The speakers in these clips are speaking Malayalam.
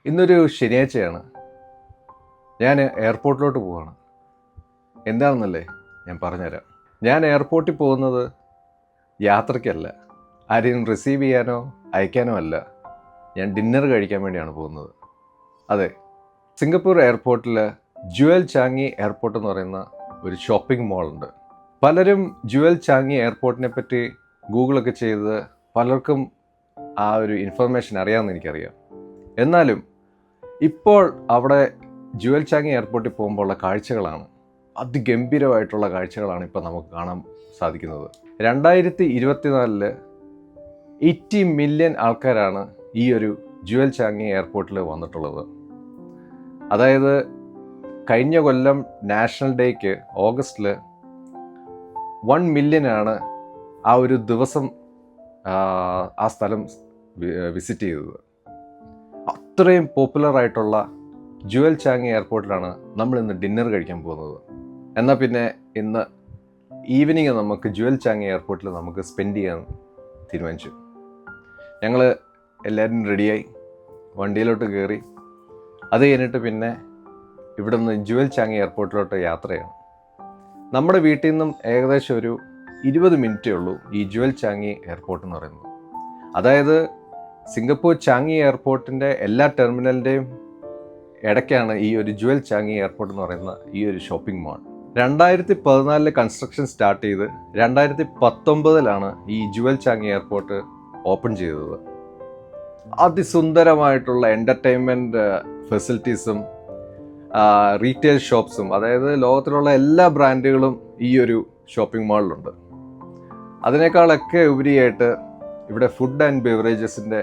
ഇന്നൊരു ശനിയാഴ്ചയാണ്. ഞാൻ എയർപോർട്ടിലോട്ട് പോവുകയാണ്. എന്താണെന്നല്ലേ ഞാൻ പറഞ്ഞുതരാം. ഞാൻ എയർപോർട്ടിൽ പോകുന്നത് യാത്രയ്ക്കല്ല, ആരെയും റിസീവ് ചെയ്യാനോ അയക്കാനോ അല്ല. ഞാൻ ഡിന്നർ കഴിക്കാൻ വേണ്ടിയാണ് പോകുന്നത്. അതെ, സിംഗപ്പൂർ എയർപോർട്ടിൽ ജുവൽ ചാങ്ങി എയർപോർട്ട് എന്ന് പറയുന്ന ഒരു ഷോപ്പിംഗ് മോളുണ്ട്. പലരും ജുവൽ ചാങ്ങി എയർപോർട്ടിനെ പറ്റി ഗൂഗിളൊക്കെ ചെയ്ത് പലർക്കും ആ ഒരു ഇൻഫർമേഷൻ അറിയാമെന്ന് എനിക്കറിയാം. എന്നാലും ഇപ്പോൾ അവിടെ ജുവൽ ചാങ്ങി എയർപോർട്ടിൽ പോകുമ്പോൾ ഉള്ള കാഴ്ചകളാണ്, അതിഗംഭീരമായിട്ടുള്ള കാഴ്ചകളാണ് ഇപ്പോൾ നമുക്ക് കാണാൻ സാധിക്കുന്നത്. 2024 80 മില്യൺ ആൾക്കാരാണ് ഈ ഒരു ജുവൽ ചാങ്ങി എയർപോർട്ടിൽ വന്നിട്ടുള്ളത്. അതായത് കഴിഞ്ഞ കൊല്ലം നാഷണൽ ഡേക്ക് ഓഗസ്റ്റിൽ 1 മില്യനാണ് ആ ഒരു ദിവസം ആ സ്ഥലം വിസിറ്റ് ചെയ്തത്. അത്രയും പോപ്പുലറായിട്ടുള്ള ജുവൽ ചാങ്ങി എയർപോർട്ടിലാണ് നമ്മൾ ഇന്ന് ഡിന്നർ കഴിക്കാൻ പോകുന്നത്. എന്നാൽ പിന്നെ ഇന്ന് ഈവനിങ് നമുക്ക് ജുവൽ ചാങ്ങി എയർപോർട്ടിൽ നമുക്ക് സ്പെൻഡ് ചെയ്യാൻ തീരുമാനിച്ചു. ഞങ്ങൾ എല്ലാവരും റെഡിയായി വണ്ടിയിലോട്ട് കയറി. അത് കഴിഞ്ഞിട്ട് പിന്നെ ഇവിടെ നിന്ന് ജുവൽ ചാങ്ങി എയർപോർട്ടിലോട്ട് യാത്രയാണ്. നമ്മുടെ വീട്ടിൽ നിന്നും ഏകദേശം ഒരു 20 മിനിറ്റേ ഉള്ളൂ ഈ ജുവൽ ചാങ്ങി എയർപോർട്ട് എന്ന് പറയുന്നത്. അതായത് സിംഗപ്പൂർ ചാങ്ങി എയർപോർട്ടിൻ്റെ എല്ലാ ടെർമിനലിൻ്റെയും ഇടയ്ക്കാണ് ഈ ഒരു ജുവൽ ചാങ്ങി എയർപോർട്ട് എന്ന് പറയുന്ന ഈ ഒരു ഷോപ്പിംഗ് മാൾ. 2014 കൺസ്ട്രക്ഷൻ സ്റ്റാർട്ട് ചെയ്ത് 2019 ഈ ജുവൽ ചാങ്ങി എയർപോർട്ട് ഓപ്പൺ ചെയ്തത്. അതിസുന്ദരമായിട്ടുള്ള എൻ്റർടൈൻമെൻറ്റ് ഫെസിലിറ്റീസും റീറ്റെയിൽ ഷോപ്സും, അതായത് ലോകത്തിലുള്ള എല്ലാ ബ്രാൻഡുകളും ഈ ഒരു ഷോപ്പിംഗ് മാളിലുണ്ട്. അതിനേക്കാളൊക്കെ ഉപരിയായിട്ട് ഇവിടെ ഫുഡ് ആൻഡ് ബെവറേജസിൻ്റെ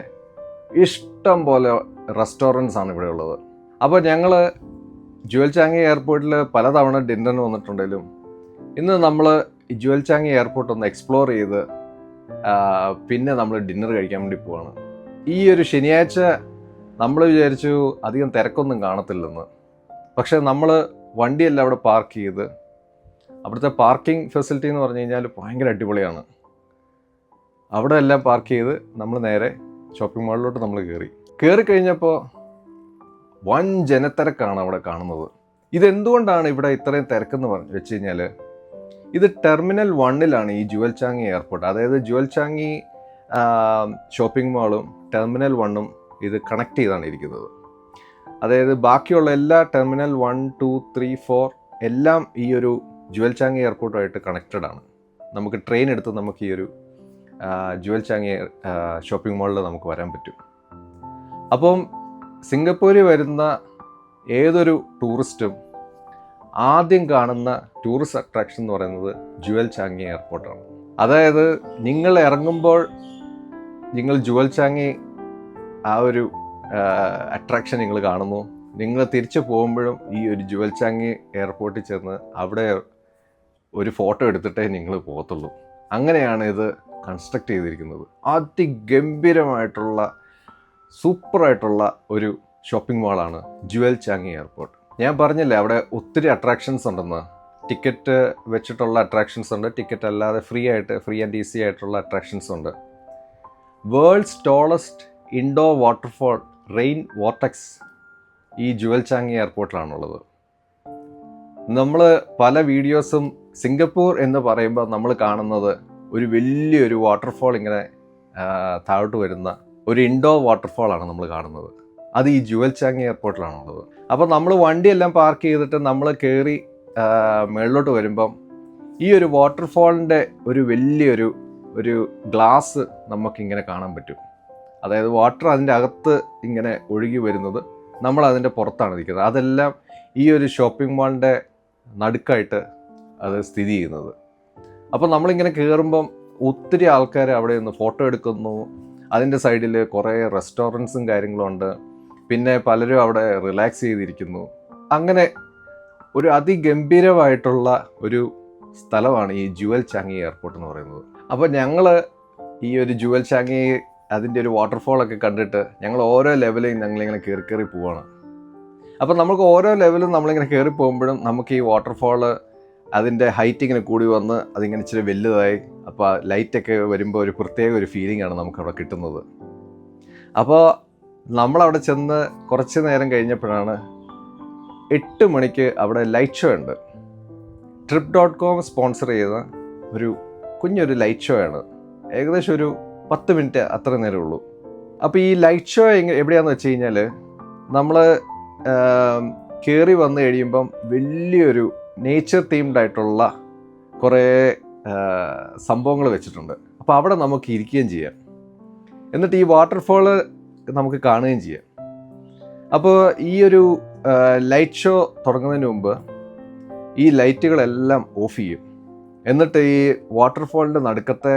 ഇഷ്ടം പോലെ റെസ്റ്റോറൻറ്റ്സ് ആണ് ഇവിടെ ഉള്ളത്. അപ്പോൾ ഞങ്ങൾ ജുവൽ ചാങ്ങി എയർപോർട്ടിൽ പലതവണ ഡിന്നറിന് വന്നിട്ടുണ്ടെങ്കിലും ഇന്ന് നമ്മൾ ജുവൽ ചാങ്ങി എയർപോർട്ട് ഒന്ന് എക്സ്പ്ലോർ ചെയ്ത് പിന്നെ നമ്മൾ ഡിന്നർ കഴിക്കാൻ വേണ്ടി പോവാണ്. ഈ ഒരു ശനിയാഴ്ച നമ്മൾ വിചാരിച്ചു അധികം തിരക്കൊന്നും കാണത്തില്ലെന്ന്. പക്ഷേ നമ്മൾ വണ്ടിയെല്ലാം അവിടെ പാർക്ക് ചെയ്ത്, അവിടുത്തെ പാർക്കിംഗ് ഫെസിലിറ്റി എന്ന് പറഞ്ഞു കഴിഞ്ഞാൽ ഭയങ്കര അടിപൊളിയാണ്. അവിടെ എല്ലാം പാർക്ക് ചെയ്ത് നമ്മൾ നേരെ ഷോപ്പിംഗ് മാളിലോട്ട് നമ്മൾ കയറി കഴിഞ്ഞപ്പോൾ വൻ ജനത്തിരക്കാണ് അവിടെ കാണുന്നത്. ഇതെന്തുകൊണ്ടാണ് ഇവിടെ ഇത്രയും തിരക്കെന്ന് വെച്ച് കഴിഞ്ഞാൽ, ഇത് ടെർമിനൽ 1 ഈ ജുവൽ ചാങ്ങി എയർപോർട്ട്, അതായത് ജുവൽ ചാങ്ങി ഷോപ്പിംഗ് മാളും ടെർമിനൽ 1 ഇത് കണക്ട് ചെയ്താണ് ഇരിക്കുന്നത്. അതായത് ബാക്കിയുള്ള എല്ലാ ടെർമിനൽ 1, 2, 3, 4 എല്ലാം ഈ ഒരു ജുവൽ ചാങ്ങി എയർപോർട്ടുമായിട്ട് കണക്റ്റഡ് ആണ്. നമുക്ക് ട്രെയിൻ എടുത്ത് നമുക്ക് ഈ ഒരു ജുവൽ ചാങ്ങി ഷോപ്പിംഗ് മാളിൽ നമുക്ക് വരാൻ പറ്റും. അപ്പം സിംഗപ്പൂരിൽ വരുന്ന ഏതൊരു ടൂറിസ്റ്റും ആദ്യം കാണുന്ന ടൂറിസ്റ്റ് അട്രാക്ഷൻ എന്ന് പറയുന്നത് ജുവൽ ചാങ്ങി എയർപോർട്ടാണ്. അതായത് നിങ്ങൾ ഇറങ്ങുമ്പോൾ നിങ്ങൾ ജുവൽ ചാങ്ങി ആ ഒരു അട്രാക്ഷൻ നിങ്ങൾ കാണുന്നു. നിങ്ങൾ തിരിച്ചു പോകുമ്പോഴും ഈ ഒരു ജുവൽ ചാങ്ങി എയർപോർട്ടിൽ ചെന്ന് അവിടെ ഒരു ഫോട്ടോ എടുത്തിട്ടേ നിങ്ങൾ പോകത്തുള്ളൂ. അങ്ങനെയാണ് ഇത് കൺസ്ട്രക്ട് ചെയ്തിരിക്കുന്നത്. അതിഗംഭീരമായിട്ടുള്ള സൂപ്പറായിട്ടുള്ള ഒരു ഷോപ്പിംഗ് മാളാണ് ജുവൽ ചാങ്ങി എയർപോർട്ട്. ഞാൻ പറഞ്ഞില്ലേ അവിടെ ഒത്തിരി അട്രാക്ഷൻസ് ഉണ്ടെന്ന്. ടിക്കറ്റ് വെച്ചിട്ടുള്ള അട്രാക്ഷൻസ് ഉണ്ട്, ടിക്കറ്റ് അല്ലാതെ ഫ്രീ ആൻഡ് ഈസി ആയിട്ടുള്ള അട്രാക്ഷൻസ് ഉണ്ട്. World's tallest indoor waterfall rain vortex ഈ ജുവൽ ചാങ്ങി എയർപോർട്ടിലാണുള്ളത്. നമ്മൾ പല വീഡിയോസും സിംഗപ്പൂർ എന്ന് പറയുമ്പോൾ നമ്മൾ കാണുന്നത് ഒരു വലിയൊരു വാട്ടർഫോൾ ഇങ്ങനെ താഴോട്ട് വരുന്ന ഒരു ഇൻഡോർ വാട്ടർഫോളാണ് നമ്മൾ കാണുന്നത്. അത് ഈ ജുവൽ ചാങ്ങി എയർപോർട്ടിലാണുള്ളത്. അപ്പോൾ നമ്മൾ വണ്ടിയെല്ലാം പാർക്ക് ചെയ്തിട്ട് നമ്മൾ കയറി മുകളിലോട്ട് വരുമ്പം ഈ ഒരു വാട്ടർഫോളിൻ്റെ ഒരു വലിയൊരു ഗ്ലാസ് നമുക്കിങ്ങനെ കാണാൻ പറ്റും. അതായത് വാട്ടർ അതിൻ്റെ അകത്ത് ഇങ്ങനെ ഒഴുകി വരുന്നത്, നമ്മൾ അതിൻ്റെ പുറത്താണ് നിൽക്കുന്നത്. അതെല്ലാം ഈ ഒരു ഷോപ്പിംഗ് മാളിൻ്റെ നടുക്കായിട്ട് അത് സ്ഥിതി ചെയ്യുന്നത്. അപ്പോൾ നമ്മളിങ്ങനെ കയറുമ്പം ഒത്തിരി ആൾക്കാർ അവിടെ നിന്ന് ഫോട്ടോ എടുക്കുന്നു. അതിൻ്റെ സൈഡിൽ കുറേ റെസ്റ്റോറൻറ്റ്സും കാര്യങ്ങളും ഉണ്ട്. പിന്നെ പലരും അവിടെ റിലാക്സ് ചെയ്തിരിക്കുന്നു. അങ്ങനെ ഒരു അതിഗംഭീരമായിട്ടുള്ള ഒരു സ്ഥലമാണ് ഈ ജുവൽ ചാങ്ങി എയർപോർട്ട് എന്ന് പറയുന്നത്. അപ്പോൾ ഞങ്ങൾ ഈ ഒരു ജുവൽ ചാങ്ങി അതിൻ്റെ ഒരു വാട്ടർഫോളൊക്കെ കണ്ടിട്ട് ഞങ്ങൾ ഓരോ ലെവലും ഞങ്ങളിങ്ങനെ കയറി പോവാണ്. അപ്പോൾ നമുക്ക് ഓരോ ലെവലും നമ്മളിങ്ങനെ കയറി പോകുമ്പോഴും നമുക്ക് ഈ വാട്ടർഫോള് അതിൻ്റെ ഹൈറ്റ് ഇങ്ങനെ കൂടി വന്ന് അതിങ്ങനെ ഇച്ചിരി വലുതായി, അപ്പോൾ ലൈറ്റൊക്കെ വരുമ്പോൾ ഒരു പ്രത്യേക ഒരു ഫീലിംഗ് ആണ് നമുക്കവിടെ കിട്ടുന്നത്. അപ്പോൾ നമ്മളവിടെ ചെന്ന് കുറച്ച് നേരം കഴിഞ്ഞപ്പോഴാണ് 8 മണിക്ക് അവിടെ ലൈറ്റ് ഷോ ഉണ്ട്. Trip.com സ്പോൺസർ ചെയ്ത ഒരു കുഞ്ഞൊരു ലൈറ്റ് ഷോ ആണ്. ഏകദേശം ഒരു 10 മിനിറ്റ് അത്ര നേരമേ ഉള്ളൂ. അപ്പോൾ ഈ ലൈറ്റ് ഷോ എവിടെയാണെന്ന് വെച്ച് കഴിഞ്ഞാൽ നമ്മൾ കയറി വന്നു കഴിയുമ്പം വലിയൊരു നേച്ചർ തീംഡ് ആയിട്ടുള്ള കുറേ സംഭവങ്ങൾ വെച്ചിട്ടുണ്ട്. അപ്പോൾ അവിടെ നമുക്ക് ഇരിക്കുകയും ചെയ്യാം, എന്നിട്ട് ഈ വാട്ടർഫോള് നമുക്ക് കാണുകയും ചെയ്യാം. അപ്പോൾ ഈ ഒരു ലൈറ്റ് ഷോ തുടങ്ങുന്നതിന് മുമ്പ് ഈ ലൈറ്റുകളെല്ലാം ഓഫ് ചെയ്യും. എന്നിട്ട് ഈ വാട്ടർഫോളിൻ്റെ നടുക്കത്തെ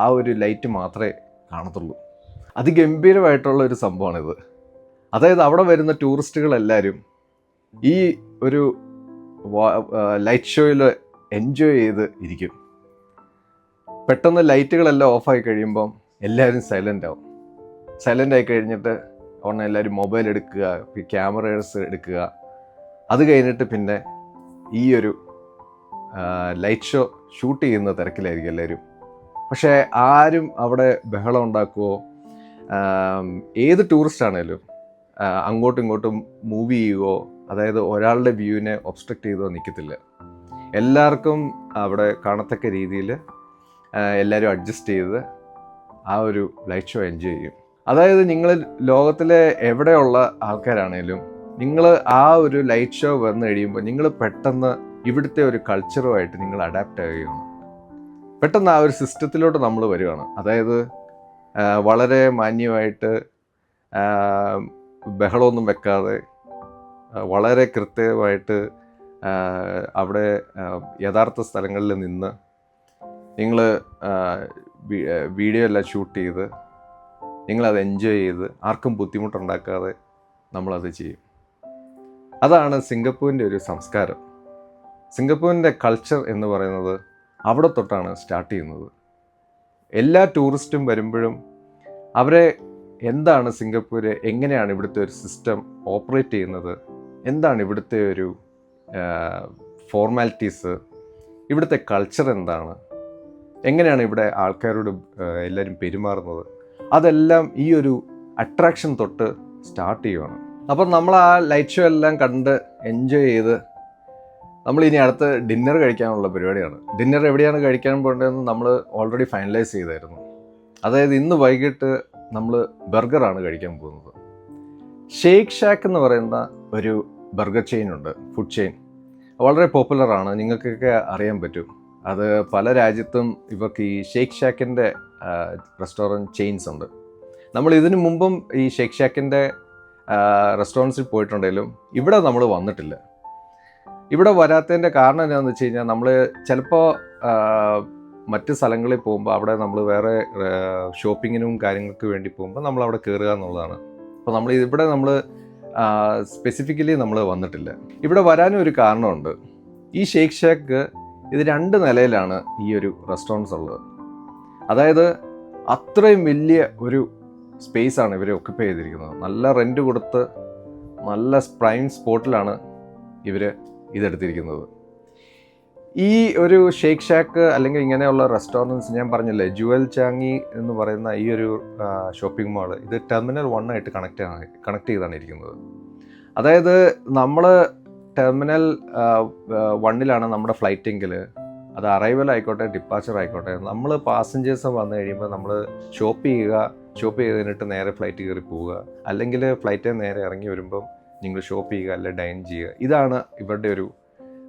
ആ ഒരു ലൈറ്റ് മാത്രമേ കാണത്തുള്ളൂ. അതിഗംഭീരമായിട്ടുള്ള ഒരു സംഭവമാണിത്. അതായത് അവിടെ വരുന്ന ടൂറിസ്റ്റുകളെല്ലാവരും ഈ ഒരു ലൈറ്റ് ഷോയിൽ എൻജോയ് ചെയ്ത് ഇരിക്കും. പെട്ടെന്ന് ലൈറ്റുകളെല്ലാം ഓഫായി കഴിയുമ്പം എല്ലാവരും സൈലൻ്റ് ആവും. സൈലൻ്റ് ആയി കഴിഞ്ഞിട്ട് ഉടനെ എല്ലാവരും മൊബൈൽ എടുക്കുക, ക്യാമറേഴ്സ് എടുക്കുക. അത് കഴിഞ്ഞിട്ട് പിന്നെ ഈ ഒരു ലൈറ്റ് ഷോ ഷൂട്ട് ചെയ്യുന്ന തിരക്കിലായിരിക്കും എല്ലാവരും. പക്ഷേ ആരും അവിടെ ബഹളം ഉണ്ടാക്കുകയോ, ഏത് ടൂറിസ്റ്റ് ആണേലും അങ്ങോട്ടും ഇങ്ങോട്ടും മൂവ് ചെയ്യുകയോ, അതായത് ഒരാളുടെ വ്യൂവിനെ ഒബ്സ്ട്രക്റ്റ് ചെയ്തോ നിൽക്കത്തില്ല. എല്ലാവർക്കും അവിടെ കാണത്തക്ക രീതിയിൽ എല്ലാവരും അഡ്ജസ്റ്റ് ചെയ്ത് ആ ഒരു ലൈറ്റ് ഷോ എൻജോയ് ചെയ്യും. അതായത് നിങ്ങൾ ലോകത്തിലെ എവിടെയുള്ള ആൾക്കാരാണേലും നിങ്ങൾ ആ ഒരു ലൈറ്റ് ഷോ വന്നു കഴിയുമ്പോൾ നിങ്ങൾ പെട്ടെന്ന് ഇവിടുത്തെ ഒരു കൾച്ചറുമായിട്ട് നിങ്ങൾ അഡാപ്റ്റ് ആവുകയാണ്. പെട്ടെന്ന് ആ ഒരു സിസ്റ്റത്തിലോട്ട് നമ്മൾ വരികയാണ്. അതായത് വളരെ മാന്യമായിട്ട് ബഹളമൊന്നും വെക്കാതെ വളരെ കൃത്യമായിട്ട് അവിടെ യഥാർത്ഥ സ്ഥലങ്ങളിൽ നിന്ന് നിങ്ങൾ വീഡിയോ എല്ലാം ഷൂട്ട് ചെയ്ത് നിങ്ങളത് എൻജോയ് ചെയ്ത് ആർക്കും ബുദ്ധിമുട്ടുണ്ടാക്കാതെ നമ്മളത് ചെയ്യും. അതാണ് സിംഗപ്പൂരിൻ്റെ ഒരു സംസ്കാരം. സിംഗപ്പൂരിൻ്റെ കൾച്ചർ എന്ന് പറയുന്നത് അവിടെ തൊട്ടാണ് സ്റ്റാർട്ട് ചെയ്യുന്നത്. എല്ലാ ടൂറിസ്റ്റും വരുമ്പോഴും അവരെ എന്താണ് സിംഗപ്പൂർ, എങ്ങനെയാണ് ഇവിടുത്തെ ഒരു സിസ്റ്റം ഓപ്പറേറ്റ് ചെയ്യുന്നത്, എന്താണ് ഇവിടുത്തെ ഒരു ഫോർമാലിറ്റീസ്, ഇവിടുത്തെ കൾച്ചർ എന്താണ്, എങ്ങനെയാണ് ഇവിടെ ആൾക്കാരോട് എല്ലാവരും പെരുമാറുന്നത്, അതെല്ലാം ഈ ഒരു അട്രാക്ഷൻ തൊട്ട് സ്റ്റാർട്ട് ചെയ്യുവാണ്. അപ്പം നമ്മൾ ആ ലൈറ്റ് ഷോ എല്ലാം കണ്ട് എൻജോയ് ചെയ്ത് നമ്മളിനി അടുത്ത് ഡിന്നർ കഴിക്കാനുള്ള പരിപാടിയാണ്. ഡിന്നർ എവിടെയാണ് കഴിക്കാൻ പോകേണ്ടതെന്ന് നമ്മൾ ഓൾറെഡി ഫൈനലൈസ് ചെയ്തായിരുന്നു. അതായത് ഇന്ന് വൈകിട്ട് നമ്മൾ ബർഗറാണ് കഴിക്കാൻ പോകുന്നത്. ഷേക്ക് ഷാക്ക് എന്ന് പറയുന്ന ഒരു ബർഗർ ചെയിൻ ഉണ്ട്, ഫുഡ് ചെയിൻ. വളരെ പോപ്പുലറാണ്, നിങ്ങൾക്കൊക്കെ അറിയാൻ പറ്റും. അത് പല രാജ്യത്തും ഇവർക്ക് ഈ ഷേക്ക് ഷാക്കിൻ്റെ റെസ്റ്റോറൻറ്റ് ചെയിൻസ് ഉണ്ട്. നമ്മൾ ഇതിനു മുമ്പും ഈ ഷേക്ക് ഷാക്കിൻ്റെ റെസ്റ്റോറൻറ്റ്സിൽ പോയിട്ടുണ്ടെങ്കിലും ഇവിടെ നമ്മൾ വന്നിട്ടില്ല. ഇവിടെ വരാത്തതിൻ്റെ കാരണം എന്താണെന്ന് വെച്ച് കഴിഞ്ഞാൽ നമ്മൾ ചിലപ്പോൾ മറ്റ് സ്ഥലങ്ങളിൽ പോകുമ്പോൾ അവിടെ നമ്മൾ വേറെ ഷോപ്പിങ്ങിനും കാര്യങ്ങൾക്ക് വേണ്ടി പോകുമ്പോൾ നമ്മൾ അവിടെ കയറുക എന്നുള്ളതാണ്. അപ്പോൾ നമ്മൾ ഇവിടെ നമ്മൾ സ്പെസിഫിക്കലി നമ്മൾ വന്നിട്ടില്ല. ഇവിടെ വരാനും ഒരു കാരണമുണ്ട്. ഈ ഷേക്ക് ഷാക്ക് ഇത് 2 നിലയിലാണ് ഈ ഒരു റെസ്റ്റോറൻറ്റ്സ് ഉള്ളത്. അതായത് അത്രയും വലിയ ഒരു സ്പേസാണ് ഇവർ ഒക്യുപ്പൈ ചെയ്തിരിക്കുന്നത്. നല്ല റെൻറ്റ് കൊടുത്ത് നല്ല പ്രൈം സ്പോട്ടിലാണ് ഇവർ ഇതെടുത്തിരിക്കുന്നത്. ഈ ഒരു ഷേക്ക് ഷാക്ക് അല്ലെങ്കിൽ ഇങ്ങനെയുള്ള റെസ്റ്റോറൻറ്റ്സ് ഞാൻ പറഞ്ഞില്ലേ, ജുവൽ ചാങ്ങി എന്ന് പറയുന്ന ഈ ഒരു ഷോപ്പിംഗ് മാൾ, ഇത് ടെർമിനൽ 1 ആയിട്ട് കണക്ട് ചെയ്താണ് ഇരിക്കുന്നത്. അതായത് നമ്മൾ ടെർമിനൽ 1 നമ്മുടെ ഫ്ലൈറ്റെങ്കിൽ അത് അറൈവൽ ആയിക്കോട്ടെ ഡിപ്പാച്ചർ ആയിക്കോട്ടെ, നമ്മൾ പാസഞ്ചേഴ്സ് വന്നു കഴിയുമ്പോൾ നമ്മൾ ഷോപ്പ് ചെയ്തിട്ട് നേരെ ഫ്ലൈറ്റ് കയറി പോവുക, അല്ലെങ്കിൽ ഫ്ലൈറ്റിൽ നേരെ ഇറങ്ങി വരുമ്പം നിങ്ങൾ ഷോപ്പ് ചെയ്യുക അല്ലെങ്കിൽ ഡൈൻ ചെയ്യുക. ഇതാണ് ഇവരുടെ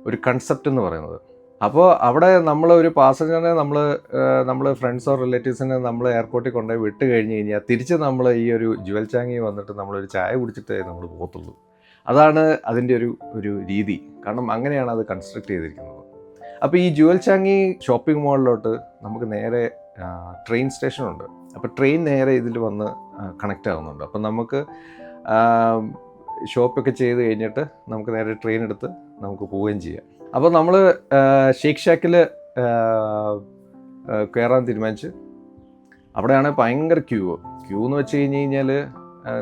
ഒരു കൺസെപ്റ്റ് എന്ന് പറയുന്നത്. അപ്പോൾ അവിടെ നമ്മൾ ഒരു പാസഞ്ചറിനെ നമ്മൾ ഫ്രണ്ട്സോ റിലേറ്റീവ്സിനെ നമ്മൾ എയർപോർട്ടിൽ കൊണ്ടുപോയി വിട്ട് കഴിഞ്ഞ് കഴിഞ്ഞാൽ തിരിച്ച് നമ്മൾ ഈ ഒരു ജുവൽ ചാങ്ങി വന്നിട്ട് നമ്മളൊരു ചായ കുടിച്ചിട്ടേ നമ്മൾ പോകത്തുള്ളൂ. അതാണ് അതിൻ്റെ ഒരു രീതി. കാരണം അങ്ങനെയാണ് അത് കൺസ്ട്രക്ട് ചെയ്തിരിക്കുന്നത്. അപ്പോൾ ഈ ജുവൽ ചാങ്ങി ഷോപ്പിംഗ് മാളിലോട്ട് നമുക്ക് നേരെ ട്രെയിൻ സ്റ്റേഷനുണ്ട്. അപ്പോൾ ട്രെയിൻ നേരെ ഇതിൽ വന്ന് കണക്റ്റ് ആകുന്നുണ്ട്. അപ്പം നമുക്ക് ഷോപ്പൊക്കെ ചെയ്ത് കഴിഞ്ഞിട്ട് നമുക്ക് നേരെ ട്രെയിൻ എടുത്ത് നമുക്ക് പോവുകയും ചെയ്യാം. അപ്പോൾ നമ്മൾ ഷേക്ക് ഷാക്കിൽ കയറാൻ തീരുമാനിച്ച് അവിടെയാണ് ഭയങ്കര ക്യൂ എന്ന് വെച്ച് കഴിഞ്ഞാൽ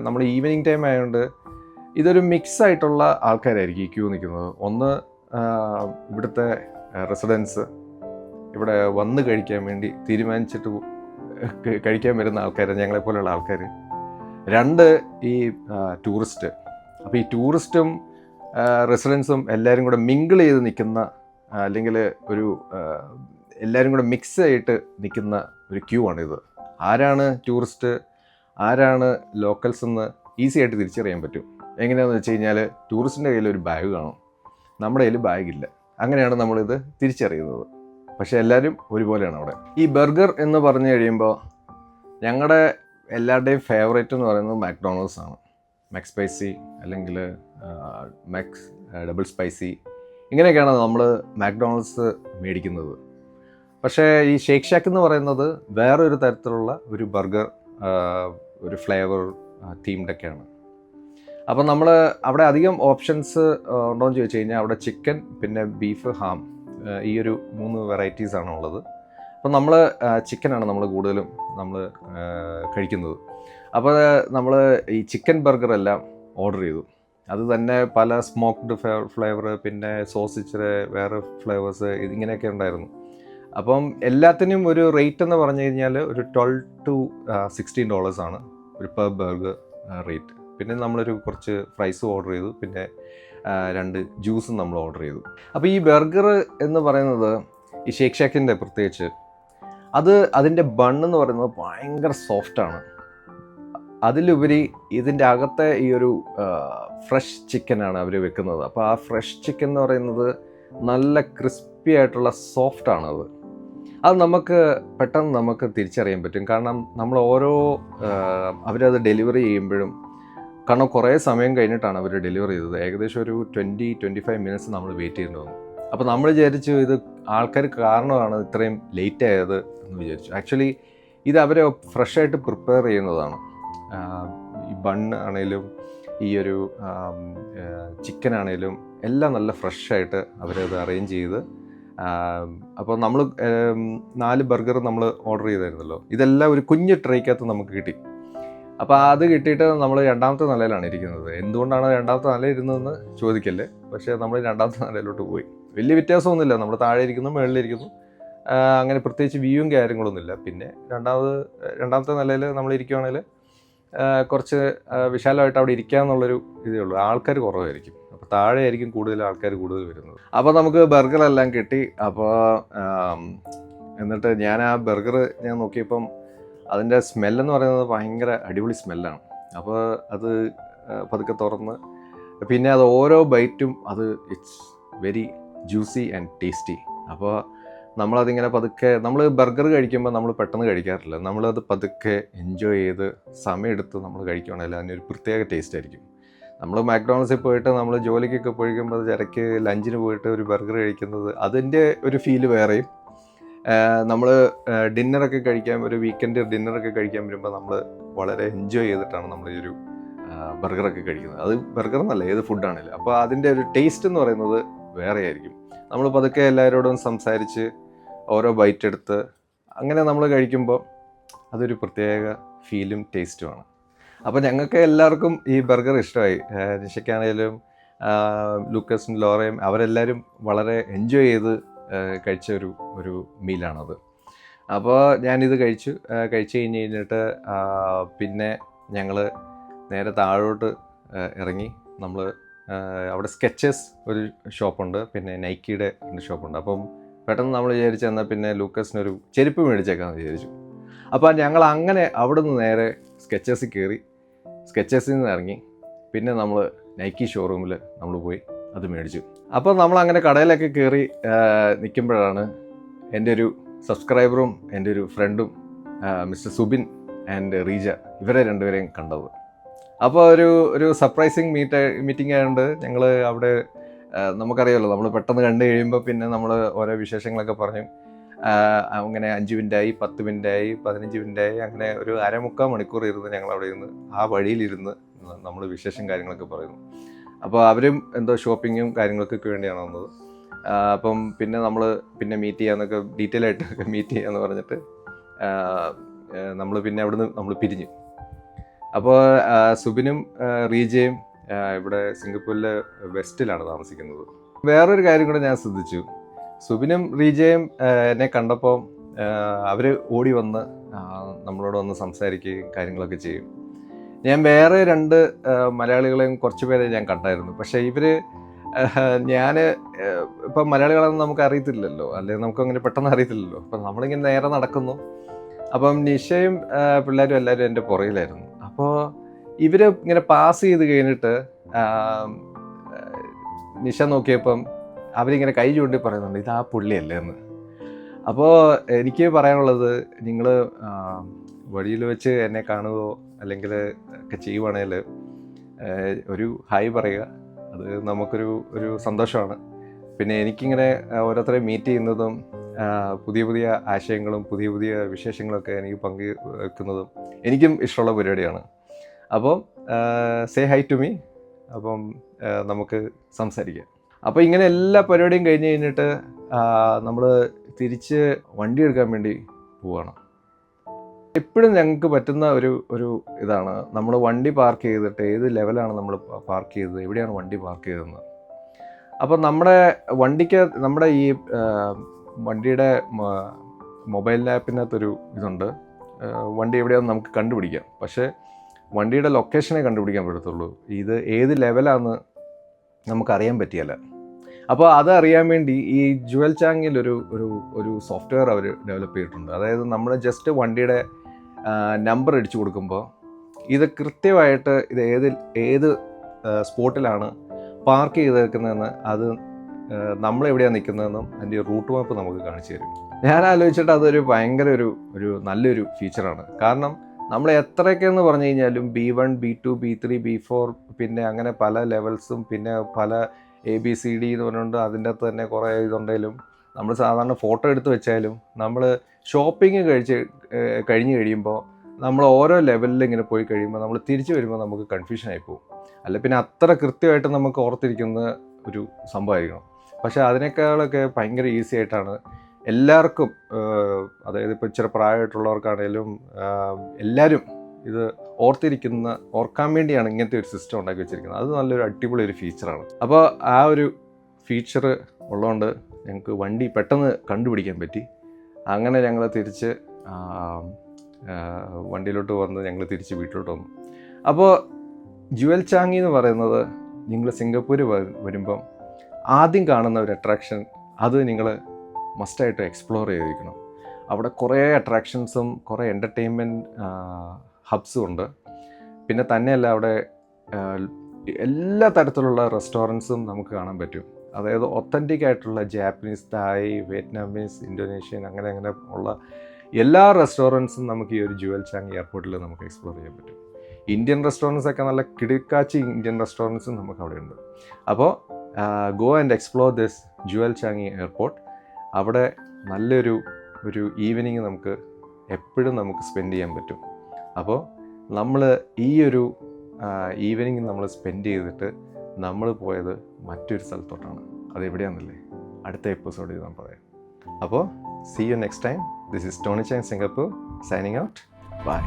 നമ്മൾ ഈവനിങ് ടൈം ആയതുകൊണ്ട് ഇതൊരു മിക്സ് ആയിട്ടുള്ള ആൾക്കാരായിരിക്കും ഈ ക്യൂ നിൽക്കുന്നത്. ഒന്ന് ഇവിടുത്തെ റെസിഡൻസ്, ഇവിടെ വന്ന് കഴിക്കാൻ വേണ്ടി തീരുമാനിച്ചിട്ട് കഴിക്കാൻ വരുന്ന ആൾക്കാർ, ഞങ്ങളെപ്പോലെയുള്ള ആൾക്കാർ. രണ്ട് ഈ ടൂറിസ്റ്റ്. അപ്പോൾ ഈ ടൂറിസ്റ്റും റെസിഡൻസും എല്ലാവരും കൂടെ മിങ്കിൾ ചെയ്ത് നിൽക്കുന്ന, അല്ലെങ്കിൽ ഒരു എല്ലാവരും കൂടെ മിക്സ് ആയിട്ട് നിൽക്കുന്ന ഒരു ക്യൂ ആണിത്. ആരാണ് ടൂറിസ്റ്റ്, ആരാണ് ലോക്കൽസ് എന്ന് ഈസി ആയിട്ട് തിരിച്ചറിയാൻ പറ്റും. എങ്ങനെയാണെന്ന് വെച്ച് കഴിഞ്ഞാൽ, ടൂറിസ്റ്റിൻ്റെ കയ്യിൽ ഒരു ബാഗ് കാണും, നമ്മുടെ കയ്യിൽ ബാഗില്ല. അങ്ങനെയാണ് നമ്മളിത് തിരിച്ചറിയുന്നത്. പക്ഷേ എല്ലാവരും ഒരുപോലെയാണ് അവിടെ. ഈ ബർഗർ എന്ന് പറഞ്ഞു കഴിയുമ്പോൾ ഞങ്ങളുടെ എല്ലാവരുടെയും ഫേവറേറ്റ് എന്ന് പറയുന്നത് മാക്ഡൊണാൾഡ്സ് ആണ്. മാക് സ്പൈസി അല്ലെങ്കിൽ മാക്സ് ഡബിൾ സ്പൈസി, ഇങ്ങനെയൊക്കെയാണ് നമ്മൾ മാക്ഡൊണാൾഡ്സ് മേടിക്കുന്നത്. പക്ഷേ ഈ ഷേക്ക് ഷാക്ക് എന്ന് പറയുന്നത് വേറൊരു തരത്തിലുള്ള ഒരു ബർഗർ, ഒരു ഫ്ലേവർ തീംഡൊക്കെയാണ്. അപ്പോൾ നമ്മൾ അവിടെ അധികം ഓപ്ഷൻസ് ഉണ്ടോയെന്ന് ചോദിച്ചു കഴിഞ്ഞാൽ, അവിടെ ചിക്കൻ, പിന്നെ ബീഫ്, ഹാം, ഈ ഒരു 3 വെറൈറ്റീസാണ് ഉള്ളത്. അപ്പോൾ നമ്മൾ ചിക്കനാണ് നമ്മൾ കൂടുതലും കഴിക്കുന്നത്. അപ്പോൾ നമ്മൾ ഈ ചിക്കൻ ബർഗർ എല്ലാം ഓർഡർ ചെയ്തു. അത് തന്നെ പല സ്മോക്ക്ഡ് ഫ്ലേവർ, പിന്നെ സോസിച്ചിലെ വേറെ ഫ്ലേവേഴ്സ്, ഇതിങ്ങനെയൊക്കെ ഉണ്ടായിരുന്നു. അപ്പം എല്ലാത്തിനും ഒരു റേറ്റ് എന്ന് പറഞ്ഞു കഴിഞ്ഞാൽ ഒരു $12 to $16 ആണ് ഒരു പെർ ബർഗർ റേറ്റ്. പിന്നെ നമ്മളൊരു കുറച്ച് ഫ്രൈസും ഓർഡർ ചെയ്തു, പിന്നെ 2 ജ്യൂസും നമ്മൾ ഓർഡർ ചെയ്തു. അപ്പോൾ ഈ ബർഗർ എന്ന് പറയുന്നത് ഈ ഷേക്ക് ഷാക്കിൻ്റെ പ്രത്യേകിച്ച് അതിൻ്റെ ബണ്ണെന്ന് പറയുന്നത് ഭയങ്കര സോഫ്റ്റാണ്. അതിലുപരി ഇതിൻ്റെ അകത്തെ ഈ ഒരു ഫ്രഷ് ചിക്കനാണ് അവർ വെക്കുന്നത്. അപ്പോൾ ആ ഫ്രഷ് ചിക്കൻ എന്ന് പറയുന്നത് നല്ല ക്രിസ്പി ആയിട്ടുള്ള സോഫ്റ്റാണ്. അത് നമുക്ക് പെട്ടെന്ന് തിരിച്ചറിയാൻ പറ്റും. കാരണം നമ്മൾ അവരത് ഡെലിവറി ചെയ്യുമ്പോഴും, കാരണം കുറേ സമയം കഴിഞ്ഞിട്ടാണ് അവർ ഡെലിവറി ചെയ്തത്. ഏകദേശം ഒരു 20-25 മിനിറ്റ്സ് നമ്മൾ വെയിറ്റ് ചെയ്യേണ്ടി വന്നു. അപ്പോൾ നമ്മൾ വിചാരിച്ചു ഇത് ആൾക്കാർ കാരണമാണ് ഇത്രയും ലേറ്റ് ആയത് എന്ന് വിചാരിച്ചു. ആക്ച്വലി ഇത് അവരെ ഫ്രഷായിട്ട് പ്രിപ്പയർ ചെയ്യുന്നതാണ്. ഈ ബണ്ണ് ആണേലും ഈ ഒരു ചിക്കൻ ആണേലും എല്ലാം നല്ല ഫ്രഷായിട്ട് അവരത് അറേഞ്ച് ചെയ്ത്. അപ്പോൾ നമ്മൾ 4 ബർഗർ നമ്മൾ ഓർഡർ ചെയ്തായിരുന്നല്ലോ, ഇതെല്ലാം ഒരു കുഞ്ഞ് ട്രേക്കകത്ത് നമുക്ക് കിട്ടി. അപ്പോൾ അത് കിട്ടിയിട്ട് നമ്മൾ 2ാമത്തെ നിലയിലാണ് ഇരിക്കുന്നത്. എന്തുകൊണ്ടാണ് 2ാമത്തെ നിലയിൽ ഇരുന്നതെന്ന് ചോദിക്കല്ലേ, പക്ഷേ നമ്മൾ 2ാമത്തെ നിലയിലോട്ട് പോയി. വലിയ വ്യത്യാസമൊന്നുമില്ല, നമ്മൾ താഴെ ഇരിക്കുന്നു, മുകളിലിരിക്കുന്നു, അങ്ങനെ പ്രത്യേകിച്ച് വ്യൂവും കാര്യങ്ങളൊന്നുമില്ല. പിന്നെ 2ാമത്തെ നിലയിൽ നമ്മൾ ഇരിക്കുകയാണെങ്കിൽ കുറച്ച് വിശാലമായിട്ട് അവിടെ ഇരിക്കാമെന്നുള്ളൊരു ഇതേ ഉള്ളൂ. ആൾക്കാർ കുറവായിരിക്കും, അപ്പോൾ താഴെ ആയിരിക്കും കൂടുതൽ ആൾക്കാർ വരുന്നത്. അപ്പോൾ നമുക്ക് ബർഗറെല്ലാം കിട്ടി. അപ്പോൾ എന്നിട്ട് ഞാൻ ആ ബർഗർ നോക്കിയപ്പം അതിൻ്റെ സ്മെല്ലെന്ന് പറയുന്നത് ഭയങ്കര അടിപൊളി സ്മെല്ലാണ്. അപ്പോൾ അത് പതുക്കെ തുറന്ന്, പിന്നെ അത് ഓരോ ബൈറ്റും it's very juicy and tasty. അപ്പോൾ നമ്മളതിങ്ങനെ പതുക്കെ, നമ്മൾ ബർഗർ കഴിക്കുമ്പോൾ നമ്മൾ പെട്ടെന്ന് കഴിക്കാറില്ല, നമ്മളത് പതുക്കെ എൻജോയ് ചെയ്ത് സമയമെടുത്ത് നമ്മൾ കഴിക്കുകയാണെങ്കിൽ അതിനൊരു പ്രത്യേക ടേസ്റ്റ് ആയിരിക്കും. നമ്മൾ മാക്ഡൊണാൾഡ്സിൽ പോയിട്ട് നമ്മൾ ജോലിക്കൊക്കെ പോയിക്കുമ്പോൾ ഇടയ്ക്ക് ലഞ്ചിന് പോയിട്ട് ഒരു ബർഗർ കഴിക്കുന്നത്, അതിൻ്റെ ഒരു ഫീല് വേറെയും. നമ്മൾ ഡിന്നറൊക്കെ കഴിക്കാൻ, ഒരു വീക്കെൻഡ് ഡിന്നറൊക്കെ കഴിക്കാൻ വരുമ്പോൾ നമ്മൾ വളരെ എൻജോയ് ചെയ്തിട്ടാണ് നമ്മൾ ഈ ഒരു ബർഗറൊക്കെ കഴിക്കുന്നത്. അത് ബർഗർ എന്നല്ല, ഏത് ഫുഡാണെങ്കിലും. അപ്പോൾ അതിൻ്റെ ഒരു ടേസ്റ്റ് എന്ന് പറയുന്നത് വേറെ ആയിരിക്കും. നമ്മൾ പതുക്കെ എല്ലാവരോടും സംസാരിച്ച് ഓരോ ബൈറ്റ് എടുത്ത് അങ്ങനെ നമ്മൾ കഴിക്കുമ്പോൾ അതൊരു പ്രത്യേക ഫീലും ടേസ്റ്റുമാണ്. അപ്പോൾ ഞങ്ങൾക്ക് എല്ലാവർക്കും ഈ ബർഗർ ഇഷ്ടമായി. നിഷയ്ക്കാണേലും ലൂക്കസും ലോറയും അവരെല്ലാവരും വളരെ എൻജോയ് ചെയ്ത് കഴിച്ച ഒരു മീലാണത്. അപ്പോൾ ഞാനിത് കഴിച്ചു കഴിഞ്ഞിട്ട് പിന്നെ ഞങ്ങൾ നേരെ താഴോട്ട് ഇറങ്ങി. നമ്മൾ അവിടെ സ്കെച്ചസ് ഒരു ഷോപ്പുണ്ട്, പിന്നെ നൈക്കിയുടെ 2 ഷോപ്പുണ്ട്. അപ്പം പെട്ടെന്ന് നമ്മൾ വിചാരിച്ചു എന്നാൽ പിന്നെ ലൂക്കസിനൊരു ചെരുപ്പ് മേടിച്ചേക്കാമെന്ന് വിചാരിച്ചു. അപ്പോൾ ഞങ്ങൾ അങ്ങനെ അവിടെ നിന്ന് നേരെ സ്കെച്ചസിൽ കയറി, സ്കെച്ചസിൽ നിന്ന് ഇറങ്ങി, പിന്നെ നമ്മൾ നൈക്കി ഷോറൂമിൽ നമ്മൾ പോയി അത് മേടിച്ചു. അപ്പോൾ നമ്മളങ്ങനെ കടയിലൊക്കെ കയറി നിൽക്കുമ്പോഴാണ് എൻ്റെ ഒരു സബ്സ്ക്രൈബറും എൻ്റെ ഒരു ഫ്രണ്ടും മിസ്റ്റർ സുബിൻ ആൻഡ് റീജ, ഇവരെ 2പേരെയും കണ്ടത്. അപ്പോൾ ഒരു സർപ്രൈസിങ് മീറ്റിംഗ് ആയതുകൊണ്ട് ഞങ്ങൾ അവിടെ, നമുക്കറിയാമല്ലോ നമ്മൾ പെട്ടെന്ന് കണ്ടു കഴിയുമ്പോൾ പിന്നെ നമ്മൾ ഓരോ വിശേഷങ്ങളൊക്കെ പറഞ്ഞു. അങ്ങനെ 5 മിനിറ്റായി, 10 മിനിറ്റായി, 15 മിനിറ്റായി, അങ്ങനെ ഒരു 3/4 മണിക്കൂർ ഇരുന്ന് ഞങ്ങൾ അവിടെ ഇരുന്ന് ആ വഴിയിലിരുന്ന് നമ്മൾ വിശേഷം കാര്യങ്ങളൊക്കെ പറയുന്നു. അപ്പോൾ അവരും എന്തോ ഷോപ്പിങ്ങും കാര്യങ്ങൾക്കൊക്കെ വേണ്ടിയാണ് വന്നത്. അപ്പം പിന്നെ നമ്മൾ മീറ്റ് ചെയ്യാമെന്നൊക്കെ, ഡീറ്റെയിൽ ആയിട്ടൊക്കെ മീറ്റ് ചെയ്യാമെന്ന് പറഞ്ഞിട്ട് നമ്മൾ പിന്നെ അവിടുന്ന് നമ്മൾ പിരിഞ്ഞു. അപ്പോൾ സുബിനും റീജയും ഇവിടെ സിംഗപ്പൂരിലെ വെസ്റ്റിലാണ് താമസിക്കുന്നത്. വേറൊരു കാര്യം കൂടെ ഞാൻ ശ്രദ്ധിച്ചു. സുബിനും റീജയും എന്നെ കണ്ടപ്പോൾ അവർ ഓടി വന്ന് നമ്മളോട് വന്ന് സംസാരിക്കുകയും കാര്യങ്ങളൊക്കെ ചെയ്യും. ഞാൻ വേറെ 2 മലയാളികളെയും കുറച്ച് പേരെ ഞാൻ കണ്ടായിരുന്നു. പക്ഷേ ഞാൻ ഇപ്പം മലയാളികളെന്ന് നമുക്ക് അറിയത്തില്ലല്ലോ, അല്ലെങ്കിൽ നമുക്കങ്ങനെ പെട്ടെന്ന് അറിയത്തില്ലല്ലോ. അപ്പം നമ്മളിങ്ങനെ നേരെ നടക്കുന്നു. അപ്പം നിഷയും പിള്ളേരും എല്ലാവരും എൻ്റെ പുറകിലായിരുന്നു. അപ്പോൾ ഇവർ ഇങ്ങനെ പാസ് ചെയ്ത് കഴിഞ്ഞിട്ട് നിഷ നോക്കിയപ്പം അവരിങ്ങനെ കൈ ചൂണ്ടി പറയുന്നുണ്ട്, ഇത് ആ പുള്ളിയല്ലേ എന്ന്. അപ്പോൾ എനിക്ക് പറയാനുള്ളത്, നിങ്ങൾ വഴിയിൽ വെച്ച് എന്നെ കാണുകയോ അല്ലെങ്കിൽ ഒക്കെ ചെയ്യുവാണെങ്കിൽ ഒരു ഹായ് പറയുക. അത് നമുക്കൊരു സന്തോഷമാണ്. പിന്നെ എനിക്കിങ്ങനെ ഓരോരുത്തരെ മീറ്റ് ചെയ്യുന്നതും പുതിയ പുതിയ ആശയങ്ങളും പുതിയ പുതിയ വിശേഷങ്ങളൊക്കെ എനിക്ക് പങ്കുവെക്കുന്നതും എനിക്കും ഇഷ്ടമുള്ള പരിപാടിയാണ്. അപ്പം സേ ഹൈ ടു മീ. അപ്പം നമുക്ക് സംസാരിക്കാം. അപ്പോൾ ഇങ്ങനെ എല്ലാ പരിപാടിയും കഴിഞ്ഞ് കഴിഞ്ഞിട്ട് നമ്മൾ തിരിച്ച് വണ്ടി എടുക്കാൻ വേണ്ടി പോവുകയാണ്. എപ്പോഴും ഞങ്ങൾക്ക് പറ്റുന്ന ഒരു ഇതാണ്, നമ്മൾ വണ്ടി പാർക്ക് ചെയ്തിട്ട് ഏത് ലെവലാണ് നമ്മൾ പാർക്ക് ചെയ്തത്, എവിടെയാണ് വണ്ടി പാർക്ക് ചെയ്തതെന്ന്. അപ്പോൾ നമ്മുടെ വണ്ടിക്ക് നമ്മുടെ ഈ വണ്ടിയുടെ മൊബൈൽ ആപ്പിനകത്തൊരു ഇതുണ്ട്, വണ്ടി എവിടെയാണെന്ന് നമുക്ക് കണ്ടുപിടിക്കാം. പക്ഷേ വണ്ടിയുടെ ലൊക്കേഷനെ കണ്ടുപിടിക്കാൻ പറ്റത്തുള്ളൂ, ഇത് ഏത് ലെവലാണെന്ന് നമുക്കറിയാൻ പറ്റിയല്ല. അപ്പോൾ അത് അറിയാൻ വേണ്ടി ഈ ജുവൽ ചാങ്ങിൽ ഒരു സോഫ്റ്റ്വെയർ അവർ ഡെവലപ്പ് ചെയ്തിട്ടുണ്ട്. അതായത് നമ്മൾ ജസ്റ്റ് വണ്ടിയുടെ നമ്പർ അടിച്ചു കൊടുക്കുമ്പോൾ ഇത് കൃത്യമായിട്ട് ഇത് ഏത് സ്പോട്ടിലാണ് പാർക്ക് ചെയ്തേക്കുന്നതെന്ന്, അത് നമ്മളെവിടെയാണ് നിൽക്കുന്നതെന്നും അതിൻ്റെ റൂട്ട് മാപ്പ് നമുക്ക് കാണിച്ചു തരും. ഞാൻ ആലോചിച്ചിട്ട് അതൊരു ഭയങ്കര ഒരു നല്ലൊരു ഫീച്ചറാണ്. കാരണം നമ്മൾ എത്രയൊക്കെയെന്ന് പറഞ്ഞു കഴിഞ്ഞാലും B1, B2, B3, B4 പിന്നെ അങ്ങനെ പല ലെവൽസും പിന്നെ പല ABCD എന്ന് പറഞ്ഞുകൊണ്ട് അതിൻ്റെ അകത്ത് തന്നെ കുറേ ഇതുണ്ടെങ്കിലും നമ്മൾ സാധാരണ ഫോട്ടോ എടുത്ത് വെച്ചാലും നമ്മൾ ഷോപ്പിംഗ് കഴിഞ്ഞ് കഴിയുമ്പോൾ നമ്മൾ ഓരോ ലെവലിൽ ഇങ്ങനെ പോയി കഴിയുമ്പോൾ നമ്മൾ തിരിച്ചു വരുമ്പോൾ നമുക്ക് കൺഫ്യൂഷനായി പോകും. അല്ല പിന്നെ അത്ര കൃത്യമായിട്ട് നമുക്ക് ഓർത്തിരിക്കുന്ന ഒരു സംഭവമായിരിക്കണം. പക്ഷേ അതിനേക്കാളൊക്കെ ഭയങ്കര ഈസി ആയിട്ടാണ് എല്ലാവർക്കും, അതായത് ഇപ്പോൾ ഇച്ചിരി പ്രായമായിട്ടുള്ളവർക്കാണേലും എല്ലാവരും ഇത് ഓർക്കാൻ വേണ്ടിയാണ് ഇങ്ങനത്തെ ഒരു സിസ്റ്റം ഉണ്ടാക്കി വെച്ചിരിക്കുന്നത്. അത് നല്ലൊരു അടിപൊളി ഒരു ഫീച്ചറാണ്. അപ്പോൾ ആ ഒരു ഫീച്ചർ ഉള്ളതുകൊണ്ട് ഞങ്ങൾക്ക് വണ്ടി പെട്ടെന്ന് കണ്ടുപിടിക്കാൻ പറ്റി. അങ്ങനെ ഞങ്ങൾ തിരിച്ച് വണ്ടിയിലോട്ട് വന്ന് ഞങ്ങൾ തിരിച്ച് വീട്ടിലോട്ട് വന്നു. അപ്പോൾ ജുവൽ ചാങ്ങി എന്ന് പറയുന്നത്, നിങ്ങൾ സിംഗപ്പൂർ വരുമ്പം ആദ്യം കാണുന്ന ഒരു അട്രാക്ഷൻ, അത് നിങ്ങൾ മസ്റ്റായിട്ട് എക്സ്പ്ലോർ ചെയ്തിരിക്കണം. അവിടെ കുറേ അട്രാക്ഷൻസും കുറേ എൻ്റർടൈൻമെൻറ്റ് ഹബ്സും ഉണ്ട്. പിന്നെ തന്നെയല്ല, അവിടെ എല്ലാ തരത്തിലുള്ള റെസ്റ്റോറൻറ്റ്സും നമുക്ക് കാണാൻ പറ്റും. അതായത് ഒത്തൻറ്റിക് ആയിട്ടുള്ള ജാപ്പനീസ്, തായ്, വിയറ്റ്നാമീസ്, ഇന്തോനേഷ്യൻ അങ്ങനെ ഉള്ള എല്ലാ റെസ്റ്റോറൻറ്റ്സും നമുക്ക് ഈ ഒരു ജുവൽ ചാങ് എയർപോർട്ടിൽ നമുക്ക് എക്സ്പ്ലോർ ചെയ്യാൻ പറ്റും. ഇന്ത്യൻ റെസ്റ്റോറൻറ്റ്സൊക്കെ നല്ല കിടുക്കാച്ചി ഇന്ത്യൻ റെസ്റ്റോറൻറ്റ്സും നമുക്ക് അവിടെ ഉണ്ട്. അപ്പോൾ go and explore this jewel Changi airport. അവിടെ നല്ലൊരു ഈവനിങ് നമുക്ക് എപ്പോഴും നമുക്ക് സ്പെൻഡ് ചെയ്യാൻ പറ്റും. അപ്പോൾ നമ്മൾ ഈ ഒരു ഈവനിങ് നമ്മൾ സ്പെൻഡ് ചെയ്തിട്ട് നമ്മൾ പോയത് മറ്റൊരു സ്ഥലത്തോട്ടാണ്. അതെവിടെയാണെന്നല്ലേ അടുത്ത എപ്പിസോഡിൽ ഞാൻ പറയാം. അപ്പോൾ see you next time. This is Tony Chang, Singapore, signing out. Bye.